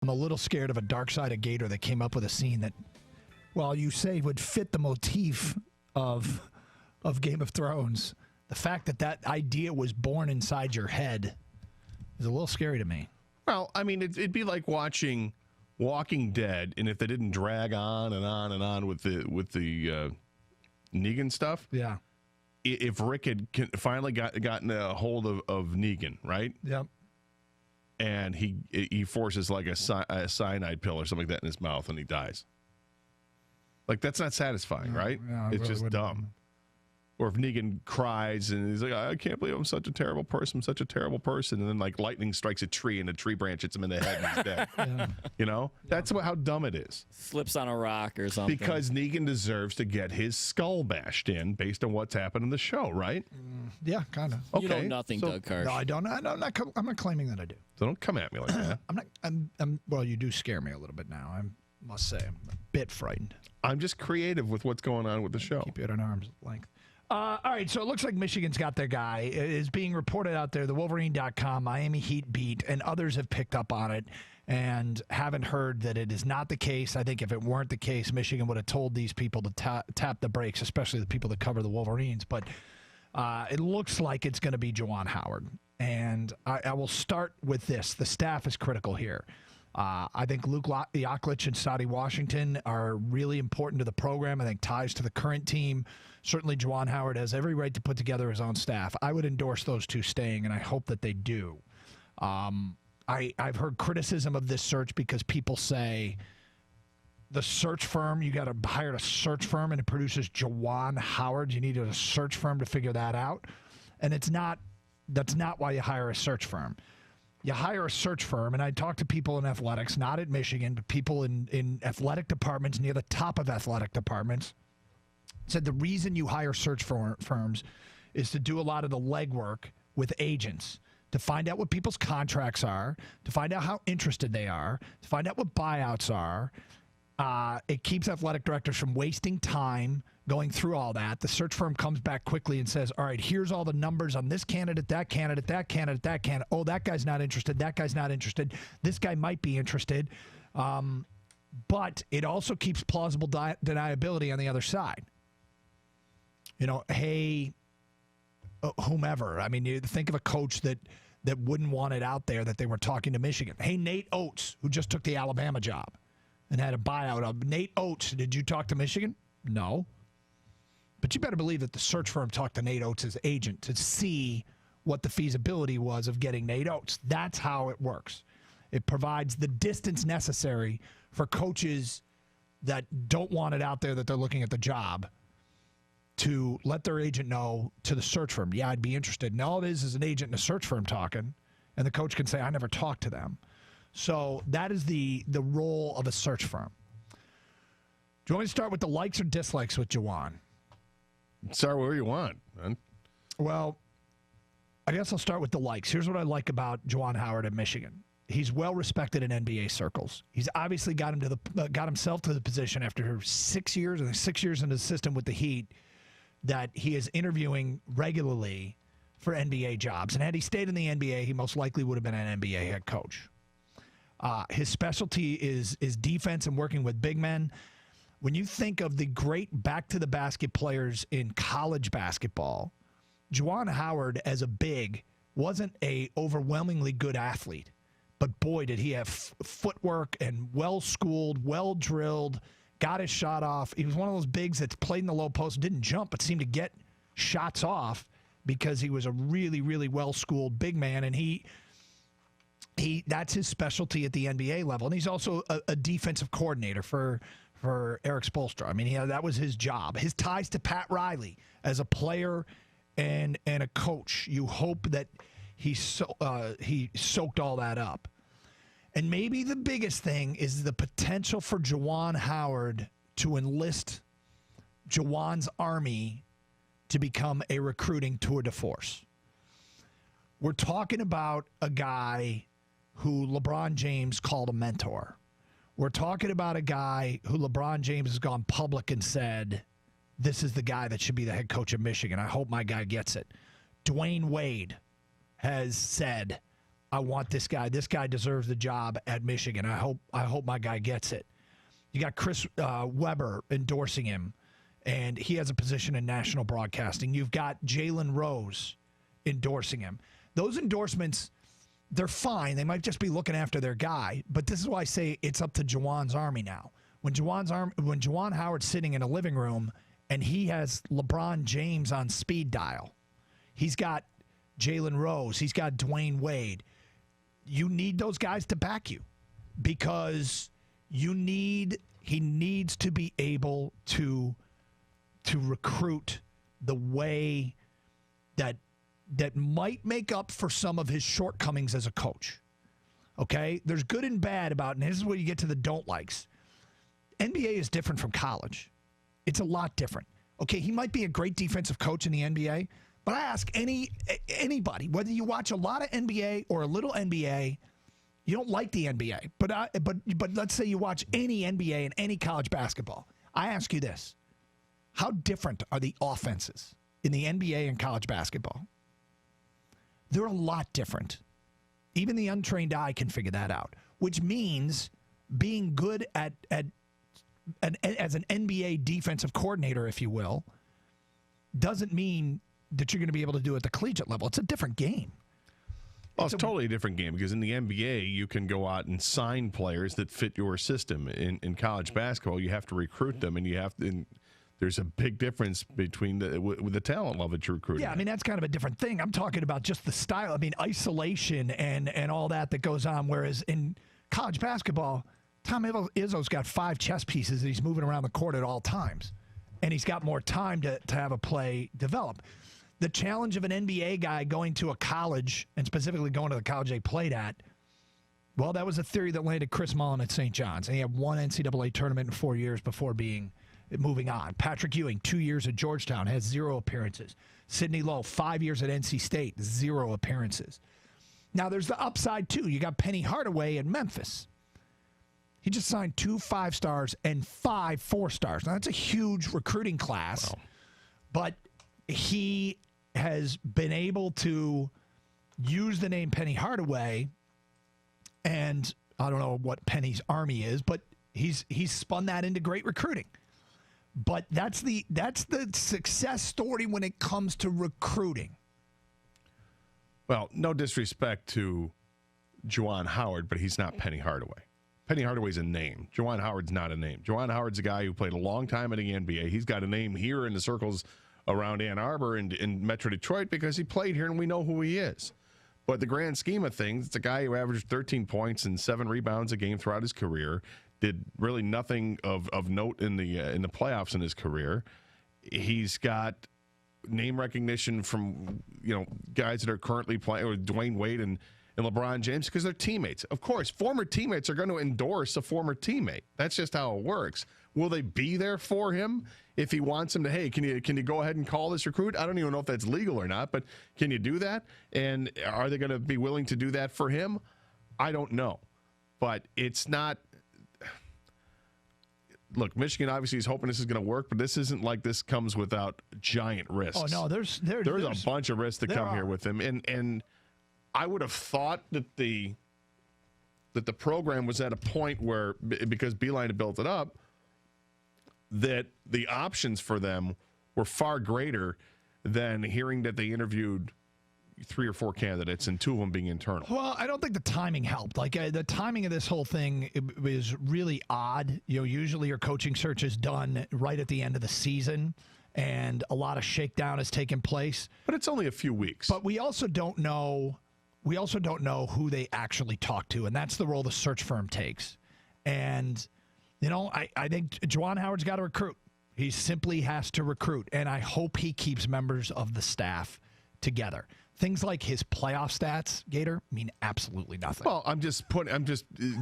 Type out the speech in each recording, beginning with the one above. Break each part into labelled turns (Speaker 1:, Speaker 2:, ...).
Speaker 1: I'm a little scared of a dark side of Gator that came up with a scene that, well, you say would fit the motif of Game of Thrones. The fact that that idea was born inside your head is a little scary to me.
Speaker 2: Well, I mean, it'd be like watching Walking Dead, and if they didn't drag on and on and on with the Negan stuff,
Speaker 1: yeah.
Speaker 2: If Rick had finally gotten a hold of Negan, right?
Speaker 1: Yep.
Speaker 2: And he forces like a cyanide pill or something like that in his mouth, and he dies. Like, that's not satisfying, right?
Speaker 1: Yeah,
Speaker 2: it's
Speaker 1: really
Speaker 2: just dumb. Or if Negan cries and he's like, I can't believe I'm such a terrible person, and then like lightning strikes a tree and a tree branch hits him in the head and he's dead.
Speaker 1: Yeah.
Speaker 2: You know? That's how dumb it is.
Speaker 3: Slips on a rock or something.
Speaker 2: Because Negan deserves to get his skull bashed in based on what's happened in the show, right?
Speaker 1: Yeah, kind of.
Speaker 2: Okay.
Speaker 3: You know nothing, Doug Karsch.
Speaker 1: No, I don't. I'm not claiming that I do.
Speaker 2: So don't come at me like that.
Speaker 1: Well, you do scare me a little bit now. I must say, I'm a bit frightened.
Speaker 2: I'm just creative with what's going on with the show.
Speaker 1: Keep you at an arm's length. All right, so it looks like Michigan's got their guy. It is being reported out there, the Wolverine.com, Miami Heat beat, and others have picked up on it and haven't heard that it is not the case. I think if it weren't the case, Michigan would have told these people to tap the brakes, especially the people that cover the Wolverines. But it looks like it's going to be Juwan Howard. And I will start with this. The staff is critical here. I think Luke Yaklich and Sadie Washington are really important to the program. I think ties to the current team. Certainly Juwan Howard has every right to put together his own staff. I would endorse those two staying, and I hope that they do. I've heard criticism of this search because people say the search firm, you got to hire a search firm and it produces Juwan Howard. You need a search firm to figure that out. And that's not why you hire a search firm. You hire a search firm, and I talk to people in athletics, not at Michigan, but people in athletic departments near the top of athletic departments, said the reason you hire search firms is to do a lot of the legwork with agents, to find out what people's contracts are, to find out how interested they are, to find out what buyouts are. It keeps athletic directors from wasting time going through all that. The search firm comes back quickly and says, all right, here's all the numbers on this candidate, that candidate, that candidate, that candidate. Oh, that guy's not interested. That guy's not interested. This guy might be interested. But it also keeps plausible deniability on the other side. You know, hey, whomever. I mean, you think of a coach that wouldn't want it out there that they were talking to Michigan. Hey, Nate Oats, who just took the Alabama job and had a buyout of Nate Oats. Did you talk to Michigan? No. But you better believe that the search firm talked to Nate Oats' agent to see what the feasibility was of getting Nate Oats. That's how it works. It provides the distance necessary for coaches that don't want it out there that they're looking at the job to let their agent know to the search firm, yeah, I'd be interested. And all it is an agent and a search firm talking, and the coach can say, I never talked to them. So that is the role of a search firm. Do you want me to start with the likes or dislikes with Juwan?
Speaker 2: Start where you want, man.
Speaker 1: Well, I guess I'll start with the likes. Here's what I like about Juwan Howard at Michigan. He's well respected in NBA circles. He's obviously got himself to the position after 6 years, and 6 years in the system with the Heat, that he is interviewing regularly for NBA jobs. And had he stayed in the NBA, he most likely would have been an NBA head coach. His specialty is defense and working with big men. When you think of the great back-to-the-basket players in college basketball, Juwan Howard, as a big, wasn't a overwhelmingly good athlete. But, boy, did he have footwork and well-schooled, well-drilled, got his shot off. He was one of those bigs that played in the low post, didn't jump, but seemed to get shots off because he was a really, really well-schooled big man. And he that's his specialty at the NBA level. And he's also a defensive coordinator for Eric Spoelstra. I mean, that was his job. His ties to Pat Riley as a player and a coach. You hope that he soaked all that up. And maybe the biggest thing is the potential for Juwan Howard to enlist Juwan's army to become a recruiting tour de force. We're talking about a guy who LeBron James called a mentor. We're talking about a guy who LeBron James has gone public and said, this is the guy that should be the head coach of Michigan. I hope my guy gets it. Dwayne Wade has said, I want this guy. This guy deserves the job at Michigan. I hope my guy gets it. You got Chris Webber endorsing him, and he has a position in national broadcasting. You've got Jalen Rose endorsing him. Those endorsements, they're fine. They might just be looking after their guy, but this is why I say it's up to Juwan's Army now. When Juwan Howard's sitting in a living room and he has LeBron James on speed dial, he's got Jalen Rose, he's got Dwayne Wade. You need those guys to back you because he needs to be able to recruit the way that might make up for some of his shortcomings as a coach. Okay? There's good and bad about it, and this is where you get to the don't likes. NBA is different from college. It's a lot different. Okay, he might be a great defensive coach in the NBA, but I ask anybody, whether you watch a lot of NBA or a little NBA, you don't like the NBA, but let's say you watch any NBA and any college basketball. I ask you this. How different are the offenses in the NBA and college basketball? They're a lot different. Even the untrained eye can figure that out, which means being good as an NBA defensive coordinator, if you will, doesn't mean that you're going to be able to do it at the collegiate level. It's a different game.
Speaker 2: Well, it's a totally different game because in the NBA, you can go out and sign players that fit your system. In college basketball, you have to recruit them, and there's a big difference between with the talent level that you're recruiting.
Speaker 1: Yeah, I mean, that's kind of a different thing. I'm talking about just the style. I mean, isolation and all that goes on, whereas in college basketball, Tom Izzo's got 5 chess pieces that he's moving around the court at all times, and he's got more time to have a play develop. The challenge of an NBA guy going to a college, and specifically going to the college they played at, well, that was a theory that landed Chris Mullin at St. John's, and he had 1 NCAA tournament in 4 years before moving on. Patrick Ewing, 2 years at Georgetown, has 0 appearances. Sidney Lowe, 5 years at NC State, 0 appearances. Now, there's the upside, too. You got Penny Hardaway in Memphis. He just signed 2 5-stars and 5 4-stars. Now, that's a huge recruiting class, but he has been able to use the name Penny Hardaway, and I don't know what Penny's Army is, but he's spun that into great recruiting. But that's the success story when it comes to recruiting.
Speaker 2: Well, no disrespect to Juwan Howard, but he's not Penny Hardaway. Penny Hardaway's a name. Juwan Howard's not a name. Juwan Howard's a guy who played a long time in the NBA. He's got a name here in the circles around Ann Arbor and in Metro Detroit because he played here and we know who he is. But the grand scheme of things, it's a guy who averaged 13 points and 7 rebounds a game throughout his career, did really nothing of note in the playoffs in his career. He's got name recognition from guys that are currently playing, or Dwayne Wade and LeBron James, because they're teammates. Of course, former teammates are going to endorse a former teammate. That's just how it works. Will they be there for him if he wants him to, hey, can you go ahead and call this recruit? I don't even know if that's legal or not, but can you do that? And are they going to be willing to do that for him? I don't know. But it's not. Look, Michigan obviously is hoping this is going to work, but this isn't like this comes without giant risks.
Speaker 1: Oh, no, there's
Speaker 2: a bunch of risks that come here with him. And I would have thought that the program was at a point where, because Beeline had built it up, that the options for them were far greater than hearing that they interviewed 3 or 4 candidates and 2 of them being internal.
Speaker 1: Well, I don't think the timing helped. Like the timing of this whole thing is really odd. Usually your coaching search is done right at the end of the season, and a lot of shakedown has taken place.
Speaker 2: But it's only a few weeks.
Speaker 1: But we also don't know. We also don't know who they actually talk to, and that's the role the search firm takes. And I think Juwan Howard's got to recruit. He simply has to recruit, and I hope he keeps members of the staff together. Things like his playoff stats, Gator, mean absolutely nothing.
Speaker 2: Well, I'm just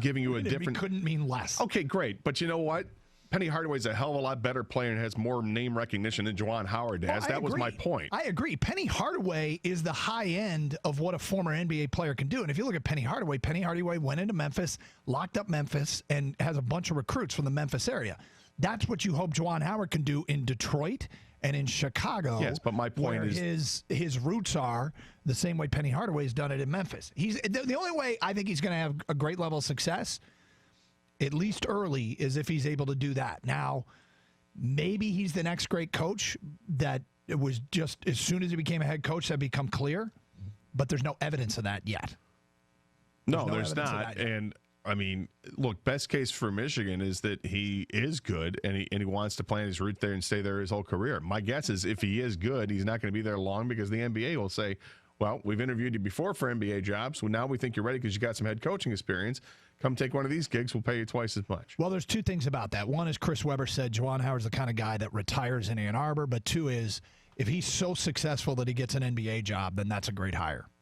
Speaker 2: giving you a different.
Speaker 1: It couldn't mean less.
Speaker 2: Okay, great, but you know what? Penny Hardaway's a hell of a lot better player and has more name recognition than Juwan Howard has. That was my point.
Speaker 1: I agree. Penny Hardaway is the high end of what a former NBA player can do. And if you look at Penny Hardaway went into Memphis, locked up Memphis, and has a bunch of recruits from the Memphis area. That's what you hope Juwan Howard can do in Detroit and in Chicago.
Speaker 2: Yes, but my point
Speaker 1: where
Speaker 2: is
Speaker 1: his roots are the same way Penny Hardaway's done it in Memphis. He's the only way I think he's going to have a great level of success, at least early, is if he's able to do that. Now, maybe he's the next great coach that it was just as soon as he became a head coach that become clear, but there's no evidence of that yet.
Speaker 2: No, there's not. And I mean, look, best case for Michigan is that he is good and he wants to plant his root there and stay there his whole career. My guess is if he is good, he's not going to be there long because the NBA will say, well, we've interviewed you before for NBA jobs. Well, now we think you're ready because you got some head coaching experience. Come take one of these gigs. We'll pay you twice as much.
Speaker 1: Well, there's two things about that. One is Chris Webber said Juwan Howard's the kind of guy that retires in Ann Arbor. But two is if he's so successful that he gets an NBA job, then that's a great hire.